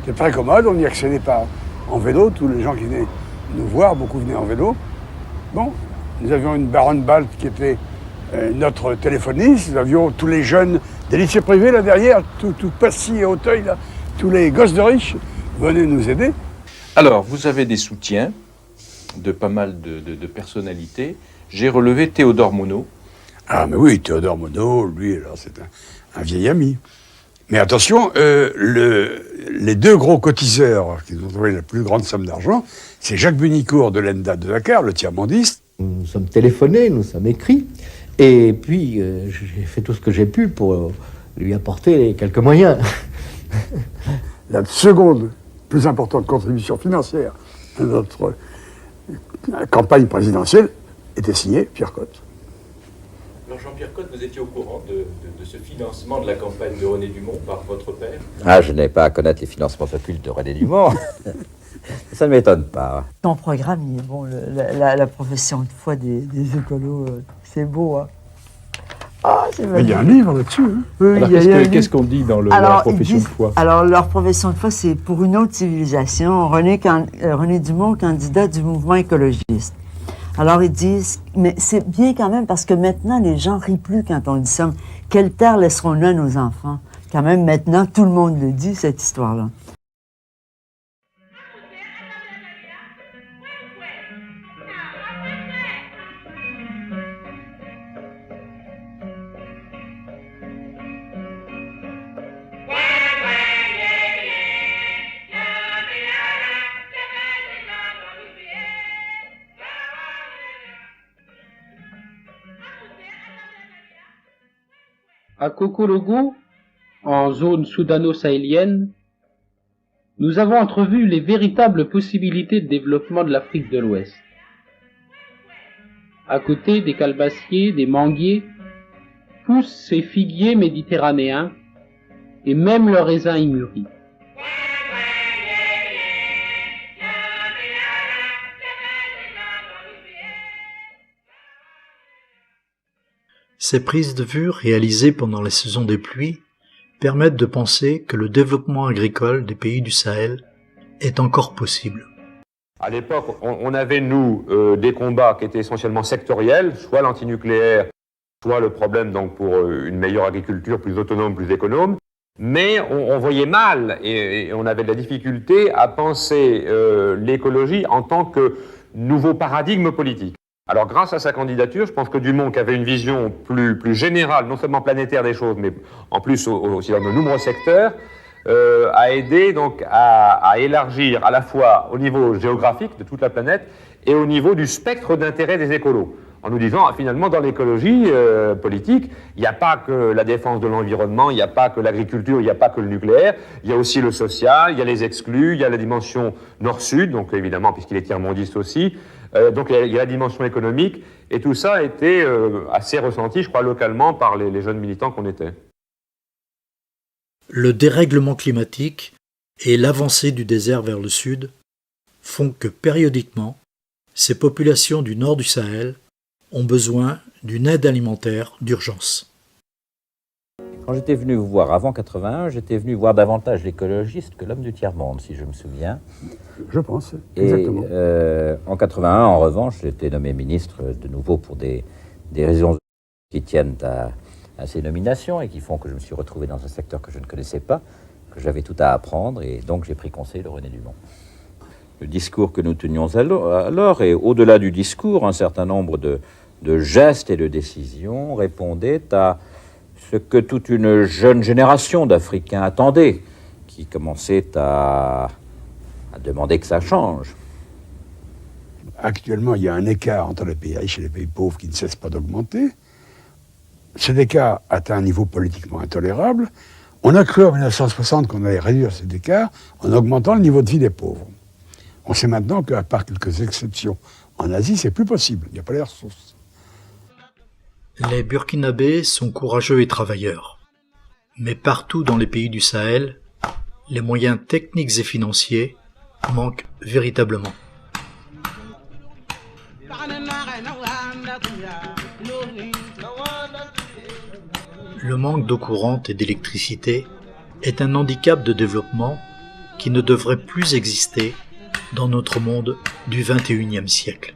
c'était très commode, on y accédait pas en vélo, tous les gens qui venaient nous voir, beaucoup venaient en vélo. Bon, nous avions une baronne Balt qui était notre téléphoniste, nous avions tous les jeunes des lycées privés là derrière, tout Passy et Auteuil, là, tous les gosses de riches venaient nous aider. Alors, vous avez des soutiens de pas mal de personnalités. J'ai relevé Théodore Monod. Ah mais oui, Théodore Monod, lui, alors c'est un vieil ami. Mais attention, les deux gros cotiseurs qui nous ont trouvé la plus grande somme d'argent, c'est Jacques Bunicourt de l'ENDA de Dakar, le tiers-mondiste. Nous sommes téléphonés, nous sommes écrits, et puis j'ai fait tout ce que j'ai pu pour lui apporter quelques moyens. La seconde plus importante contribution financière de notre campagne présidentielle était signée Pierre Cotte. Alors Jean-Pierre Cotte, vous étiez au courant de ce financement de la campagne de René Dumont par votre père? Ah, je n'ai pas à connaître les financements occultes de René Dumont. Ça ne m'étonne pas. Ton programme, bon, la profession de foi des écolos, c'est beau. Hein. Ah, c'est il y a un livre là-dessus. Hein. Oui, alors qu'est-ce qu'on dit dans leur profession de foi? Alors, leur profession de foi, c'est pour une autre civilisation. René Dumont, candidat du mouvement écologiste. Alors ils disent, mais c'est bien quand même parce que maintenant les gens rient plus quand on dit ça. Quelle terre laisserons-nous à nos enfants? Quand même maintenant tout le monde le dit, cette histoire-là. À Kokologo, en zone soudano-sahélienne, nous avons entrevu les véritables possibilités de développement de l'Afrique de l'Ouest. À côté des calebassiers, des manguiers, poussent ces figuiers méditerranéens et même leurs raisins immuris. Ces prises de vue réalisées pendant la saison des pluies permettent de penser que le développement agricole des pays du Sahel est encore possible. À l'époque, on avait, nous, des combats qui étaient essentiellement sectoriels, soit l'antinucléaire, soit le problème donc, pour une meilleure agriculture, plus autonome, plus économe. Mais on voyait mal et on avait de la difficulté à penser l'écologie en tant que nouveau paradigme politique. Alors grâce à sa candidature, je pense que Dumont, qui avait une vision plus générale, non seulement planétaire des choses, mais en plus aussi dans de nombreux secteurs, a aidé donc à élargir à la fois au niveau géographique de toute la planète et au niveau du spectre d'intérêt des écolos. En nous disant, finalement, dans l'écologie politique, il n'y a pas que la défense de l'environnement, il n'y a pas que l'agriculture, il n'y a pas que le nucléaire, il y a aussi le social, il y a les exclus, il y a la dimension nord-sud, donc évidemment, puisqu'il est tiers-mondiste aussi, donc il y a la dimension économique, et tout ça a été assez ressenti, je crois, localement par les jeunes militants qu'on était. Le dérèglement climatique et l'avancée du désert vers le sud font que périodiquement, ces populations du nord du Sahel ont besoin d'une aide alimentaire d'urgence. Quand j'étais venu vous voir avant 81, j'étais venu voir davantage l'écologiste que l'homme du tiers-monde, si je me souviens. Je pense, exactement. Et en 81, en revanche, j'ai été nommé ministre de nouveau pour des raisons qui tiennent à ces nominations et qui font que je me suis retrouvé dans un secteur que je ne connaissais pas, que j'avais tout à apprendre, et donc j'ai pris conseil de René Dumont. Le discours que nous tenions alors, et au-delà du discours, un certain nombre de gestes et de décisions répondaient à ce que toute une jeune génération d'Africains attendait, qui commençait à demander que ça change. Actuellement, il y a un écart entre les pays riches et les pays pauvres qui ne cesse pas d'augmenter. Cet écart atteint un niveau politiquement intolérable. On a cru en 1960 qu'on allait réduire cet écart en augmentant le niveau de vie des pauvres. On sait maintenant qu'à part quelques exceptions en Asie, c'est plus possible. Il n'y a pas les ressources. Les Burkinabés sont courageux et travailleurs. Mais partout dans les pays du Sahel, les moyens techniques et financiers manquent véritablement. Le manque d'eau courante et d'électricité est un handicap de développement qui ne devrait plus exister dans notre monde du XXIe siècle.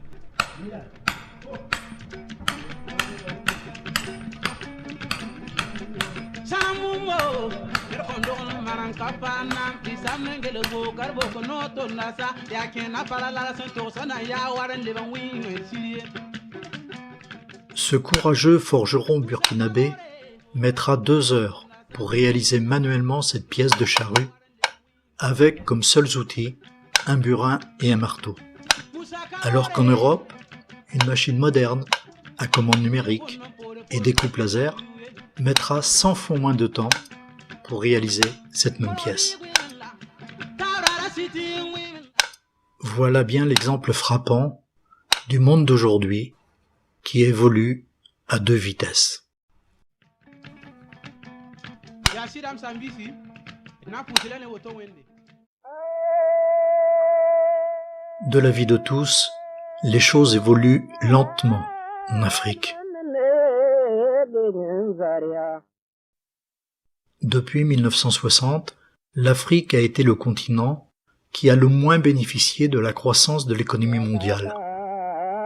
Ce courageux forgeron burkinabé mettra 2 heures pour réaliser manuellement cette pièce de charrue avec comme seuls outils un burin et un marteau. Alors qu'en Europe, une machine moderne à commande numérique et découpe laser mettra 100 fois moins de temps pour réaliser cette même pièce. Voilà bien l'exemple frappant du monde d'aujourd'hui qui évolue à 2 vitesses. De l'avis de tous, les choses évoluent lentement en Afrique. Depuis 1960, l'Afrique a été le continent qui a le moins bénéficié de la croissance de l'économie mondiale.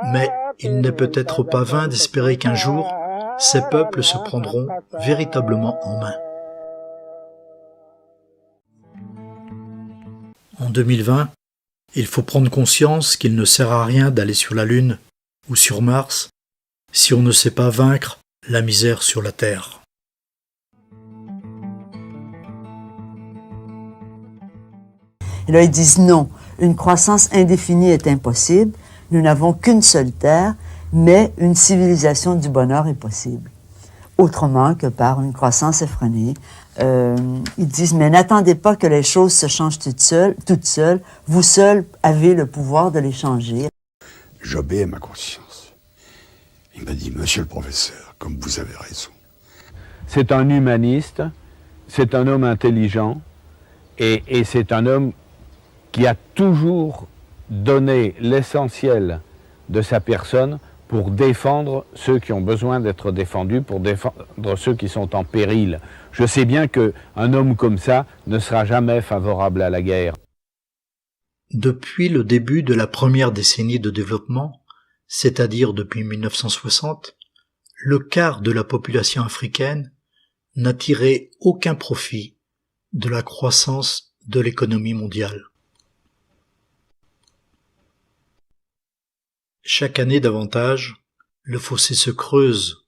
Mais il n'est peut-être pas vain d'espérer qu'un jour, ces peuples se prendront véritablement en main. En 2020, il faut prendre conscience qu'il ne sert à rien d'aller sur la Lune ou sur Mars si on ne sait pas vaincre la misère sur la Terre. Et là, ils disent non, une croissance indéfinie est impossible, nous n'avons qu'une seule Terre, mais une civilisation du bonheur est possible. Autrement que par une croissance effrénée. Ils disent, mais n'attendez pas que les choses se changent toutes seules. Vous seuls avez le pouvoir de les changer. J'obéis à ma conscience. Il m'a dit, monsieur le professeur, comme vous avez raison. C'est un humaniste, c'est un homme intelligent, et c'est un homme qui a toujours donné l'essentiel de sa personne pour défendre ceux qui ont besoin d'être défendus, pour défendre ceux qui sont en péril. Je sais bien qu'un homme comme ça ne sera jamais favorable à la guerre. Depuis le début de la première décennie de développement, c'est-à-dire depuis 1960, le quart de la population africaine n'a tiré aucun profit de la croissance de l'économie mondiale. Chaque année davantage, le fossé se creuse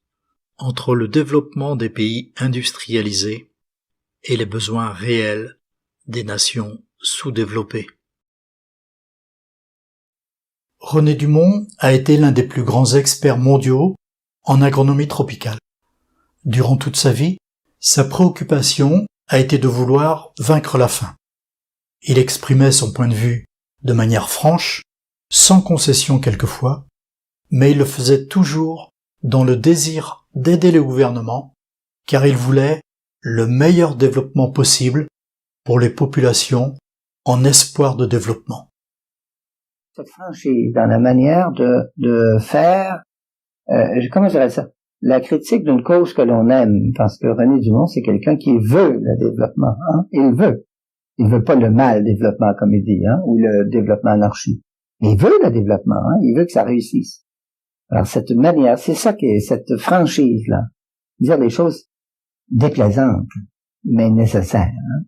entre le développement des pays industrialisés et les besoins réels des nations sous-développées. René Dumont a été l'un des plus grands experts mondiaux en agronomie tropicale. Durant toute sa vie, sa préoccupation a été de vouloir vaincre la faim. Il exprimait son point de vue de manière franche, sans concession quelquefois, mais il le faisait toujours dans le désir d'aider le gouvernement, car il voulait le meilleur développement possible pour les populations en espoir de développement. Cette franchise dans la manière de faire, comment je dirais ça, la critique d'une cause que l'on aime, parce que René Dumont, c'est quelqu'un qui veut le développement, hein? Il veut pas le mal développement, comme il dit, hein, ou le développement anarchique. Il veut le développement, hein? Il veut que ça réussisse. Alors, cette manière, c'est ça qui est cette franchise-là. Dire des choses déplaisantes, mais nécessaires, hein?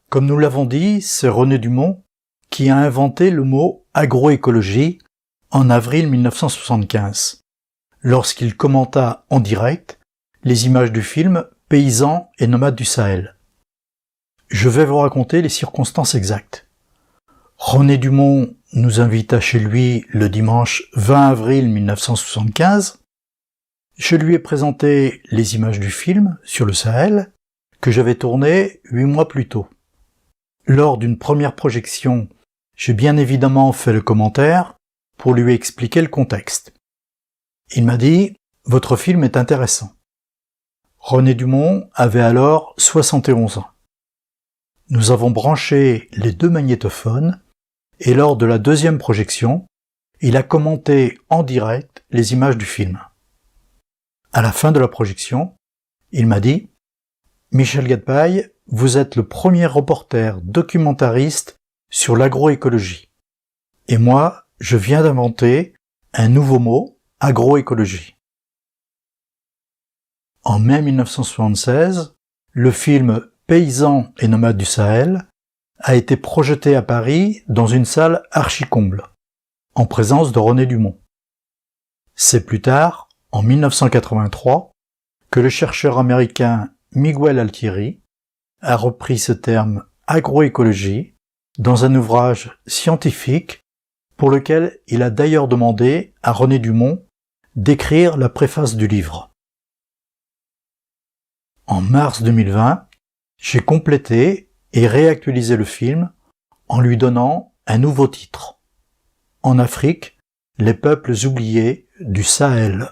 Comme nous l'avons dit, c'est René Dumont qui a inventé le mot agroécologie en avril 1975, lorsqu'il commenta en direct les images du film Paysans et nomades du Sahel. Je vais vous raconter les circonstances exactes. René Dumont nous invita chez lui le dimanche 20 avril 1975. Je lui ai présenté les images du film sur le Sahel que j'avais tourné 8 mois plus tôt. Lors d'une première projection, j'ai bien évidemment fait le commentaire pour lui expliquer le contexte. Il m'a dit « Votre film est intéressant ». René Dumont avait alors 71 ans. Nous avons branché les 2 magnétophones et lors de la deuxième projection, il a commenté en direct les images du film. À la fin de la projection, il m'a dit « Michel Gadpaille, vous êtes le premier reporter documentariste sur l'agroécologie. Et moi, je viens d'inventer un nouveau mot, agroécologie. » En mai 1976, le film Paysans et nomades du Sahel a été projeté à Paris dans une salle archi-comble, en présence de René Dumont. C'est plus tard, en 1983, que le chercheur américain Miguel Altieri a repris ce terme agroécologie dans un ouvrage scientifique pour lequel il a d'ailleurs demandé à René Dumont d'écrire la préface du livre. En mars 2020, j'ai complété et réactualisé le film en lui donnant un nouveau titre. En Afrique, les peuples oubliés du Sahel.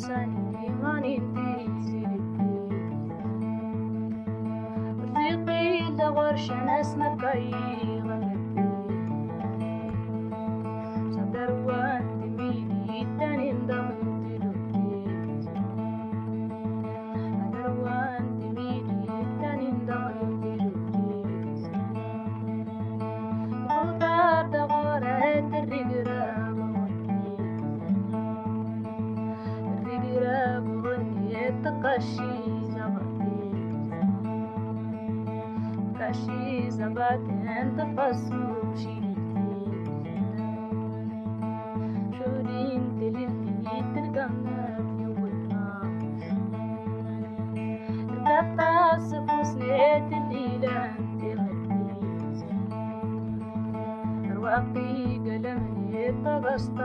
ساني ماني انتي رفيقي لغرش انا اسمك اي غلبي صدر وانت ميدي تاني انضمت لوكي صدر وانت ميدي تاني انضمت لوكي وطار دغورة الرقراب الرقراب غني تقشي زغطي كاشي زباتين تفصو شيلتي شورين تلفي تلقمنا في ولنا ركبت صفوس نيت الليلة انت غدي رواقي قلمني طغشت